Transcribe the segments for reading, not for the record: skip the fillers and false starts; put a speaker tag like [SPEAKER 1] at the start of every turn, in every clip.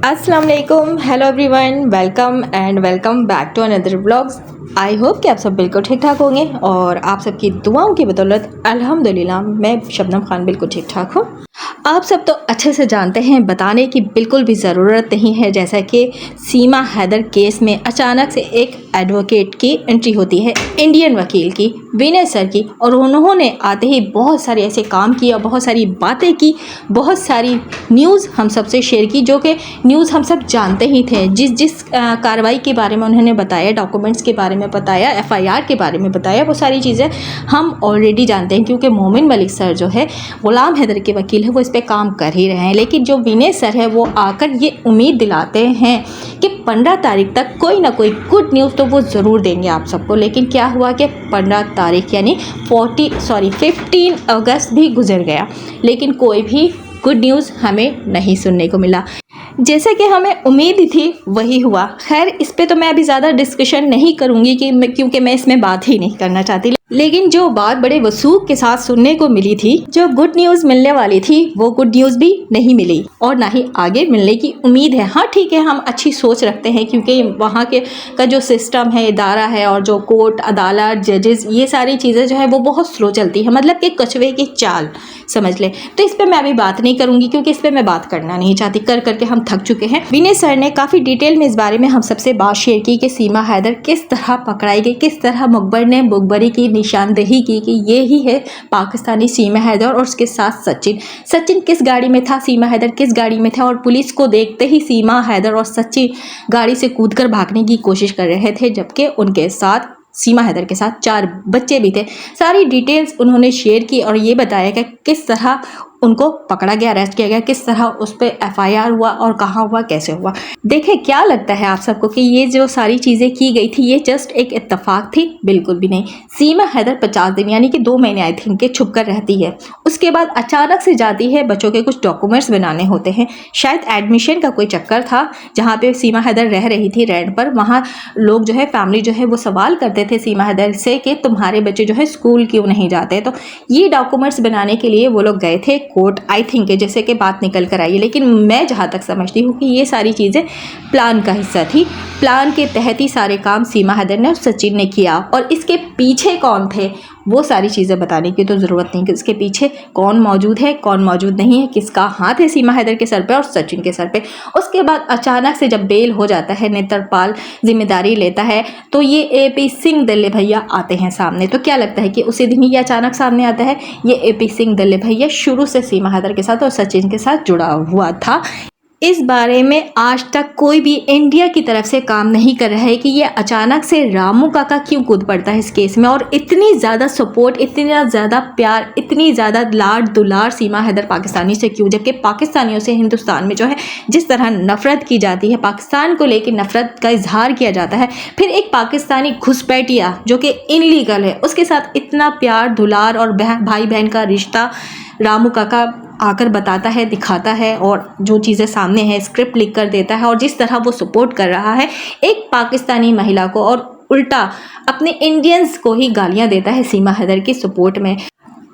[SPEAKER 1] अस्सलाम वालेकुम, hello everyone, welcome back to another vlogs. I hope कि आप सब बिल्कुल ठीक ठाक होंगे और आप सबकी दुआओं की बदौलत अल्हम्दुलिल्लाह मैं शबनम खान बिल्कुल ठीक ठाक हूँ। आप सब तो अच्छे से जानते हैं, बताने की बिल्कुल भी ज़रूरत नहीं है, जैसा कि सीमा हैदर केस में अचानक से एक एडवोकेट की एंट्री होती है, इंडियन वकील की, विनय सर की, और उन्होंने आते ही बहुत सारे ऐसे काम किया, बहुत सारी बातें की, बहुत सारी न्यूज़ हम सबसे शेयर की, जो कि न्यूज़ हम सब जानते ही थे। जिस कार्रवाई के बारे में उन्होंने बताया, डॉक्यूमेंट्स के बारे में बताया, एफआईआर के बारे में बताया, वो सारी चीज़ें हम ऑलरेडी जानते हैं, क्योंकि मोमिन मलिक सर जो है गुलाम हैदर के वकील है, वो इस पर काम कर ही रहे हैं। लेकिन जो विनय सर है वो आकर ये उम्मीद दिलाते हैं कि 15 तारीख तक कोई ना कोई गुड न्यूज़ तो वो ज़रूर देंगे आप सबको। लेकिन क्या हुआ कि 15 तारीख यानी 15 अगस्त भी गुजर गया, लेकिन कोई भी गुड न्यूज़ हमें नहीं सुनने को मिला। जैसे कि हमें उम्मीद थी वही हुआ। खैर, इस पे तो मैं अभी ज़्यादा डिस्कशन नहीं करूँगी क्योंकि मैं इसमें बात ही नहीं करना चाहती। लेकिन जो बात बड़े वसूख के साथ सुनने को मिली थी, जो गुड न्यूज़ मिलने वाली थी, वो गुड न्यूज़ भी नहीं मिली और ना ही आगे मिलने की उम्मीद है। हाँ ठीक है, हम अच्छी सोच रखते हैं क्योंकि वहाँ के का जो सिस्टम है, इदारा है, और जो कोर्ट अदालत जजेस, ये सारी चीज़ें जो है वो बहुत स्लो चलती है, मतलब कि कछुए की चाल समझ ले। तो इस पर मैं अभी बात नहीं करूँगी क्योंकि इस पर मैं बात करना नहीं चाहती, कर करके हम थक चुके हैं। विनय सर ने काफ़ी डिटेल में इस बारे में हम सबसे बात शेयर की कि सीमा हैदर किस तरह पकड़ाई गई, किस तरह मुखबर ने मुखबरी की निशानदेही की कि ये ही है पाकिस्तानी सीमा हैदर, और उसके साथ सचिन किस गाड़ी में था, सीमा हैदर किस गाड़ी में था, और पुलिस को देखते ही सीमा हैदर और सचिन गाड़ी से कूदकर भागने की कोशिश कर रहे थे, जबकि उनके साथ सीमा हैदर के साथ 4 बच्चे भी थे। सारी डिटेल्स उन्होंने शेयर की और ये बताया कि किस तरह उनको पकड़ा गया, अरेस्ट किया गया, किस तरह उस पर एफआईआर हुआ और कहाँ हुआ, कैसे हुआ। देखें, क्या लगता है आप सबको कि ये जो सारी चीज़ें की गई थी ये जस्ट एक इत्तेफाक थी? बिल्कुल भी नहीं। सीमा हैदर 50 दिन यानी कि 2 महीने आई थिंक के छुप कर रहती है, उसके बाद अचानक से जाती है, बच्चों के कुछ डॉक्यूमेंट्स बनाने होते हैं, शायद एडमिशन का कोई चक्कर था जहाँ पे सीमा हैदर रह रही थी रेंट पर। वहाँ लोग जो है, फैमिली जो है, वो सवाल करते थे सीमा हैदर से कि तुम्हारे बच्चे जो है स्कूल क्यों नहीं जाते। तो ये डॉक्यूमेंट्स बनाने के लिए वो लोग गए थे कोर्ट, आई थिंक जैसे कि बात निकल कर आई है। लेकिन मैं जहाँ तक समझती हूँ कि ये सारी चीज़ें प्लान का हिस्सा थी, प्लान के तहत ही सारे काम सीमा हैदर ने और सचिन ने किया। और इसके पीछे कौन थे, वो सारी चीज़ें बताने की तो ज़रूरत नहीं कि इसके पीछे कौन मौजूद है, कौन मौजूद नहीं है, किसका हाथ है सीमा हैदर के सर पे और सचिन के सर पे। उसके बाद अचानक से जब बेल हो जाता है, नेत्रपाल जिम्मेदारी लेता है, तो ये एपी सिंह दल्ले भैया आते हैं सामने। तो क्या लगता है कि उसी दिन ही ये अचानक सामने आता है? ये एपी सिंह दल्ले भैया शुरू से सीमा हैदर के साथ और सचिन के साथ जुड़ा हुआ था। इस बारे में आज तक कोई भी इंडिया की तरफ से काम नहीं कर रहा है कि ये अचानक से रामू काका क्यों कूद पड़ता है इस केस में, और इतनी ज़्यादा सपोर्ट, इतना ज़्यादा प्यार, इतनी ज़्यादा लाड दुलार सीमा हैदर पाकिस्तानी से क्यों, जबकि पाकिस्तानियों से हिंदुस्तान में जो है जिस तरह नफ़रत की जाती है, पाकिस्तान को लेकर नफ़रत का इजहार किया जाता है, फिर एक पाकिस्तानी घुसपैठिया जो कि इनलीगल है, उसके साथ इतना प्यार दुलार और भाई बहन का रिश्ता रामू काका आकर बताता है, दिखाता है, और जो चीज़ें सामने हैं स्क्रिप्ट लिख कर देता है, और जिस तरह वो सपोर्ट कर रहा है एक पाकिस्तानी महिला को, और उल्टा अपने इंडियंस को ही गालियां देता है सीमा हैदर की सपोर्ट में।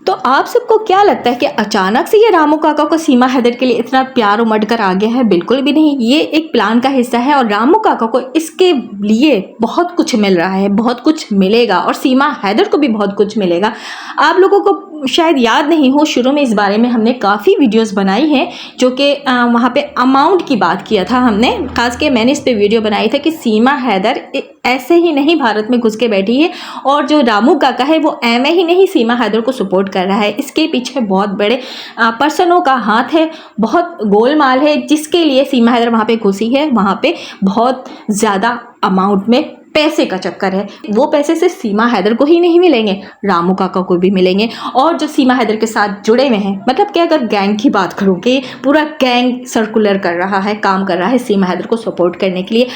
[SPEAKER 1] तो आप सबको क्या लगता है कि अचानक से ये रामू काका को सीमा हैदर के लिए इतना प्यार उमड़ कर आ गया है? बिल्कुल भी नहीं, ये एक प्लान का हिस्सा है और रामू काका को इसके लिए बहुत कुछ मिल रहा है, बहुत कुछ मिलेगा, और सीमा हैदर को भी बहुत कुछ मिलेगा। आप लोगों को शायद याद नहीं हो, शुरू में इस बारे में हमने काफ़ी वीडियोस बनाई हैं, जो कि वहाँ पे अमाउंट की बात किया था हमने, खास के मैंने इस पे वीडियो बनाई था कि सीमा हैदर ऐसे ही नहीं भारत में घुस के बैठी है, और जो रामू काका है वो ऐਵੇਂ ही नहीं सीमा हैदर को सपोर्ट कर रहा है, इसके पीछे बहुत बड़े पर्सनों का हाथ है, बहुत गोलमाल है, जिसके लिए सीमा हैदर वहाँ पे घुसी है। वहाँ पे बहुत ज़्यादा अमाउंट में पैसे का चक्कर है। वो पैसे सिर्फ सीमा हैदर को ही नहीं मिलेंगे, रामू काका को भी मिलेंगे, और जो सीमा हैदर के साथ जुड़े हुए हैं, मतलब कि अगर गैंग की बात करूँ कि पूरा गैंग सर्कुलर कर रहा है, काम कर रहा है सीमा हैदर को सपोर्ट करने के लिए।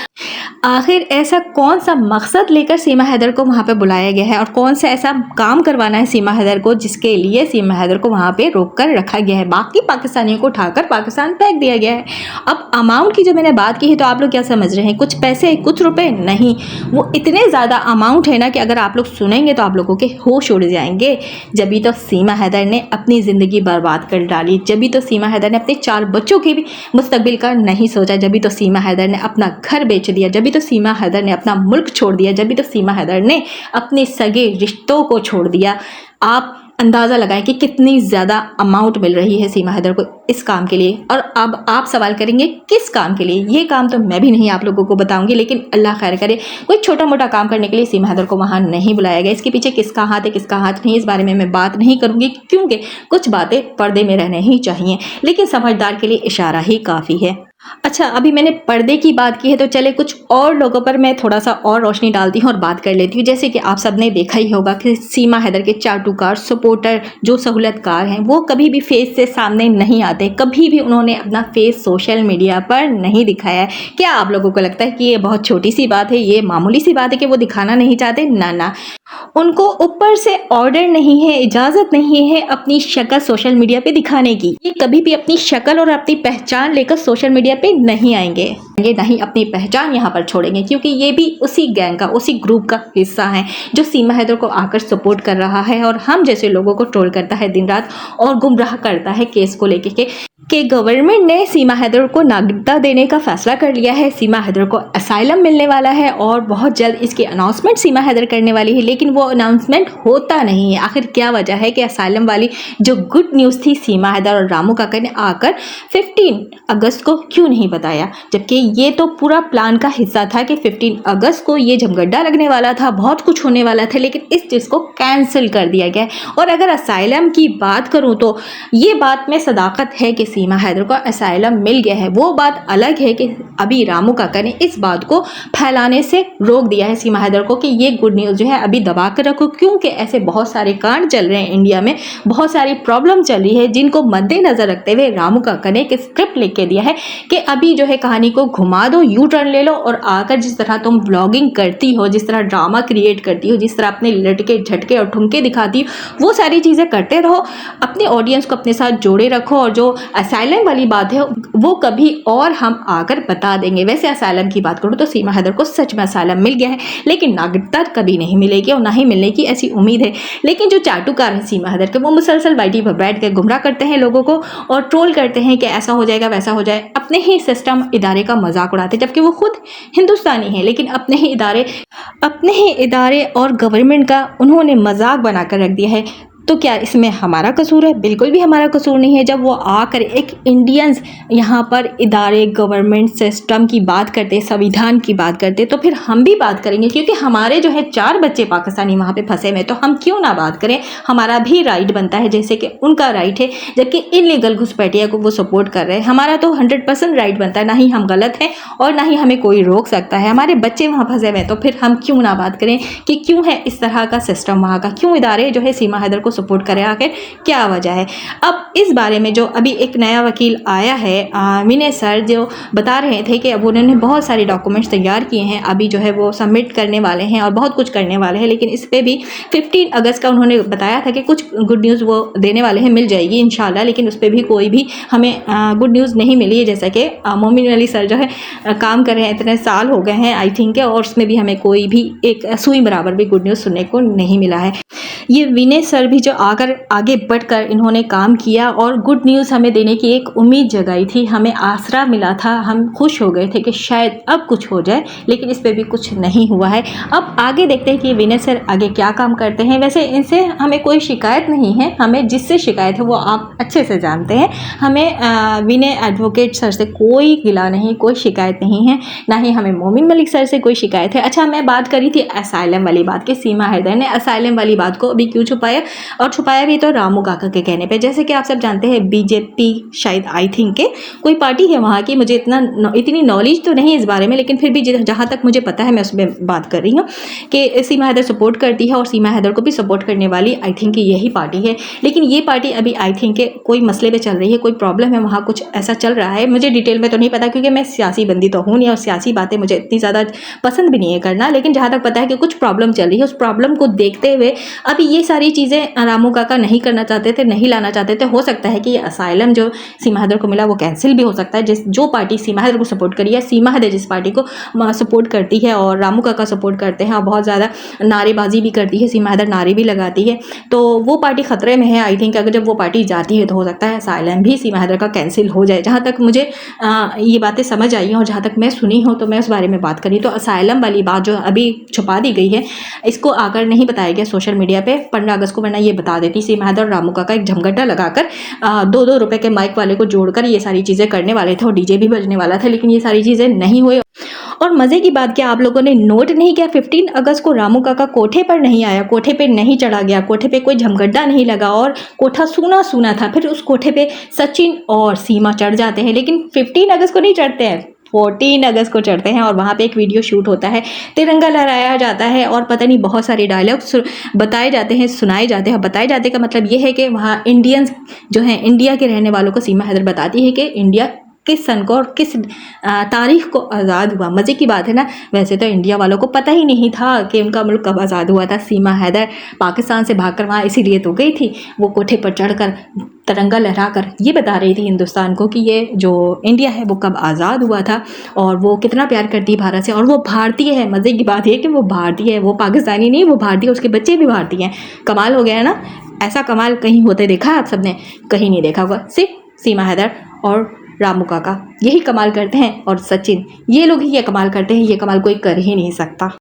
[SPEAKER 1] आखिर ऐसा कौन सा मकसद लेकर सीमा हैदर को वहाँ पे बुलाया गया है, और कौन सा ऐसा काम करवाना है सीमा हैदर को जिसके लिए सीमा हैदर को वहाँ पे रोक कर रखा गया है, बाकी पाकिस्तानियों को उठाकर पाकिस्तान फेंक दिया गया है। अब अमाउंट की जो मैंने बात की है, तो आप लोग क्या समझ रहे हैं? कुछ पैसे, कुछ रुपए नहीं, वो इतने ज़्यादा अमाउंट है ना कि अगर आप लोग सुनेंगे तो आप लोगों के होश उड़ जाएंगे। जभी तो सीमा हैदर ने अपनी ज़िंदगी बर्बाद कर डाली, जभी तो सीमा हैदर ने अपने 4 बच्चों के भी मुस्तकबिल का नहीं सोचा, जभी तो सीमा हैदर ने अपना घर बेच दिया, जभी तो सीमा हैदर ने अपना मुल्क छोड़ दिया, जभी तो सीमा हैदर ने अपने सगे रिश्तों को छोड़ दिया। आप अंदाज़ा लगाएं कि कितनी ज़्यादा अमाउंट मिल रही है सीमा हैदर को इस काम के लिए। और अब आप सवाल करेंगे किस काम के लिए? ये काम तो मैं भी नहीं आप लोगों को बताऊंगी, लेकिन अल्लाह खैर करे, कोई छोटा मोटा काम करने के लिए सीमा हैदर को वहाँ नहीं बुलाया गया। इसके पीछे किसका हाथ है किसका हाथ नहीं, इस बारे में मैं बात नहीं करूँगी, क्योंकि कुछ बातें पर्दे में रहने ही चाहिए, लेकिन समझदार के लिए इशारा ही काफ़ी है। अच्छा, अभी मैंने पर्दे की बात की है तो चले कुछ और लोगों पर मैं थोड़ा सा और रोशनी डालती हूँ और बात कर लेती हूँ। जैसे कि आप सब ने देखा ही होगा कि सीमा हैदर के चाटुकार सपोर्टर जो सहूलतकार हैं वो कभी भी फेस से सामने नहीं आते, कभी भी उन्होंने अपना फेस सोशल मीडिया पर नहीं दिखाया है। क्या आप लोगों को लगता है कि ये बहुत छोटी सी बात है, ये मामूली सी बात है कि वो दिखाना नहीं चाहते? ना, उनको ऊपर से ऑर्डर नहीं है, इजाज़त नहीं है अपनी शक्ल सोशल मीडिया पे दिखाने की। ये कभी भी अपनी शक्ल और अपनी पहचान लेकर सोशल मीडिया पे नहीं आएंगे, ये नहीं अपनी पहचान यहाँ पर छोड़ेंगे, क्योंकि ये भी उसी गैंग का, उसी ग्रुप का हिस्सा है जो सीमा हैदर को आकर सपोर्ट कर रहा है और हम जैसे लोगों को ट्रोल करता है दिन रात और गुमराह करता है केस को लेके कि गवर्नमेंट ने सीमा हैदर को नागरिकता देने का फैसला कर लिया है, सीमा हैदर को असाइलम मिलने वाला है और बहुत जल्द इसकी अनाउंसमेंट सीमा हैदर करने वाली है, लेकिन वो अनाउंसमेंट होता नहीं है। आखिर क्या वजह है कि असाइलम वाली जो गुड न्यूज़ थी सीमा हैदर और रामू काका ने आकर 15 अगस्त को क्यों नहीं बताया, जबकि ये तो पूरा प्लान का हिस्सा था कि 15 अगस्त को ये जमगड्ढा लगने वाला था, बहुत कुछ होने वाला था, लेकिन इस चीज़ को कैंसिल कर दिया गया। और अगर असाइलम की बात करूँ तो ये बात में सदाकत है कि सीमा हैदर को असाइलम मिल गया है। वो बात अलग है कि अभी रामू काका ने इस बात को फैलाने से रोक दिया है सीमा हैदर को कि ये गुड न्यूज़ जो है अभी दबा कर रखो, क्योंकि ऐसे बहुत सारे कांड चल रहे हैं इंडिया में, बहुत सारी प्रॉब्लम चल रही है जिनको मद्देनजर रखते हुए रामू काका ने एक स्क्रिप्ट लिख के दिया है कि अभी जो है कहानी को घुमा दो, यू टर्न ले लो और आकर जिस तरह तुम व्लॉगिंग करती हो, जिस तरह ड्रामा क्रिएट करती हो, जिस तरह अपने लटके झटके और ठुमके दिखाती हो, वो सारी चीज़ें करते रहो, अपने ऑडियंस को अपने साथ जोड़े रखो और जो असाइलम वाली बात है वो कभी और हम आकर बता देंगे। वैसे असाइलम की बात करूँ तो सीमा हैदर को सच में असाइलम मिल गया है, लेकिन नागरिकता कभी नहीं मिलेगी और ना ही मिलने की ऐसी उम्मीद है। लेकिन जो चाटुकार है सीमा हैदर के, वो मुसलसल वाईटी पर बैठ कर गुमराह करते हैं लोगों को और ट्रोल करते हैं कि ऐसा हो जाएगा वैसा हो जाए, अपने ही सिस्टम इदारे का मजाक उड़ाते, जबकि वो खुद हिंदुस्तानी है, लेकिन अपने ही इदारे और गवर्नमेंट का उन्होंने मजाक बनाकर रख दिया है। तो क्या इसमें हमारा कसूर है? बिल्कुल भी हमारा कसूर नहीं है। जब वो आकर एक इंडियंस यहाँ पर इदारे, गवर्नमेंट सिस्टम की बात करते, संविधान की बात करते, तो फिर हम भी बात करेंगे, क्योंकि हमारे जो है 4 बच्चे पाकिस्तानी वहाँ पे फंसे हुए, तो हम क्यों ना बात करें? हमारा भी राइट बनता है जैसे कि उनका राइट है, जबकि इलीगल घुसपैठिया को वो सपोर्ट कर रहे हैं। हमारा तो 100% राइट बनता है, ना ही हम गलत हैं और ना ही हमें कोई रोक सकता है। हमारे बच्चे वहाँ फंसे हुए हैं, तो फिर हम क्यों ना बात करें कि क्यों है इस तरह का सिस्टम वहाँ का, क्यों इदारे जो है सीमा हैदर को सपोर्ट करें, आखिर क्या वजह है? अब इस बारे में जो अभी एक नया वकील आया है, विनय सर, जो बता रहे थे कि अब उन्होंने बहुत सारे डॉक्यूमेंट्स तैयार किए हैं, अभी जो है वो सबमिट करने वाले हैं और बहुत कुछ करने वाले हैं, लेकिन इस पर भी 15 अगस्त का उन्होंने बताया था कि कुछ गुड न्यूज़ वो देने वाले हैं, मिल जाएगी इंशाल्लाह, लेकिन उस पर भी कोई भी हमें गुड न्यूज़ नहीं मिली है। जैसा कि मोमिन अली सर जो है काम कर रहे हैं, इतने साल हो गए हैं आई थिंक, और उसमें भी हमें कोई भी एक सुई बराबर भी गुड न्यूज़ सुनने को नहीं मिला है। ये विनय सर भी जो आगे बढ़कर इन्होंने काम किया और गुड न्यूज़ हमें देने की एक उम्मीद जगाई थी, हमें आसरा मिला था, हम खुश हो गए थे कि शायद अब कुछ हो जाए, लेकिन इस पर भी कुछ नहीं हुआ है। अब आगे देखते हैं कि विनय सर आगे क्या काम करते हैं। वैसे इनसे हमें कोई शिकायत नहीं है, हमें जिससे शिकायत है वो आप अच्छे से जानते हैं। हमें विनय एडवोकेट सर से कोई गिला नहीं, कोई शिकायत नहीं है, ना ही हमें मोमिन मलिक सर से कोई शिकायत है। अच्छा, मैं बात करी थी असाइलम वाली बात की, सीमा हैदर ने असाइलम वाली बात को अभी क्यों छुपाया, और छुपाया भी तो रामू काका के कहने पे। जैसे कि आप सब जानते हैं बीजेपी शायद आई थिंक के कोई पार्टी है वहाँ की, मुझे इतनी नॉलेज तो नहीं इस बारे में, लेकिन फिर भी जहाँ तक मुझे पता है मैं उसमें बात कर रही हूँ कि सीमा हैदर सपोर्ट करती है और सीमा हैदर को भी सपोर्ट करने वाली आई थिंक यही पार्टी है। लेकिन ये पार्टी अभी आई थिंक कोई मसले पे चल रही है, कोई प्रॉब्लम है वहाँ, कुछ ऐसा चल रहा है, मुझे डिटेल में तो नहीं पता क्योंकि मैं सियासी बंदी तो हूँ नहीं और सियासी बातें मुझे इतनी ज़्यादा पसंद भी नहीं है करना, लेकिन जहाँ तक पता है कि कुछ प्रॉब्लम चल रही है, उस प्रॉब्लम को देखते हुए अब ये सारी चीज़ें रामू काका नहीं करना चाहते थे, नहीं लाना चाहते थे। हो सकता है कि ये असाइलम जो सीमा हैदर को मिला वो कैंसिल भी हो सकता है। जो पार्टी सीमा हैदर को सपोर्ट करी है, सीमा हैदर जिस पार्टी को सपोर्ट करती है और रामू काका सपोर्ट करते हैं और बहुत ज़्यादा नारेबाजी भी करती है, सीमा हैदर नारे भी लगाती है, तो वो पार्टी खतरे में है। आई थिंक अगर जब वो पार्टी जाती है तो हो सकता है असाइलम भी सीमा हैदर का कैंसिल हो जाए। जहाँ तक मुझे ये बातें समझ आई हैं और जहाँ तक मैं सुनी हूँ तो मैं उस बारे में बात करी तो असाइलम वाली बात जो अभी छुपा दी गई है, इसको आकर नहीं बताया गया सोशल मीडिया पे 15 अगस्त को, वरना ये बता देती सीमा हैदर और रामू काका एक झमघटा लगाकर 2-2 रुपए के माइक वाले को जोड़कर ये सारी चीज़ें करने वाले थे और डीजे भी बजने वाला था, लेकिन ये सारी चीज़ें नहीं हुई। और मज़े की बात क्या आप लोगों ने नोट नहीं किया, 15 अगस्त को रामू काका कोठे पर नहीं आया, कोठे पे नहीं चढ़ा गया, कोठे पे कोई झमगड्डा नहीं लगा और कोठा सूना सूना था। फिर उस कोठे पे सचिन और सीमा चढ़ जाते हैं, लेकिन 15 अगस्त को नहीं चढ़ते हैं, 14 अगस्त को चढ़ते हैं और वहाँ पे एक वीडियो शूट होता है, तिरंगा लहराया जाता है और पता नहीं बहुत सारे डायलॉग्स बताए जाते हैं, सुनाए जाते हैं। बताए जाते का मतलब ये है कि वहाँ इंडियंस जो हैं, इंडिया के रहने वालों को सीमा हैदर बताती है कि इंडिया किस सन को और किस तारीख को आज़ाद हुआ। मज़े की बात है ना, वैसे तो इंडिया वालों को पता ही नहीं था कि उनका मुल्क कब आज़ाद हुआ था। सीमा हैदर पाकिस्तान से भागकर वहाँ इसीलिए तो गई थी, वो कोठे पर चढ़कर तिरंगा लहराकर ये बता रही थी हिंदुस्तान को कि ये जो इंडिया है वो कब आज़ाद हुआ था और वो कितना प्यार करती है भारत से और वो भारतीय है। मज़े की बात है कि वो भारतीय है, वो पाकिस्तानी नहीं, वो भारतीय, उसके बच्चे भी भारतीय हैं। कमाल हो गया है ना, ऐसा कमाल कहीं होते देखा है आप सबने? कहीं नहीं देखा होगा। सिर्फ सीमा हैदर और रामू काका यही कमाल करते हैं और सचिन, ये लोग ही ये कमाल करते हैं, ये कमाल कोई कर ही नहीं सकता।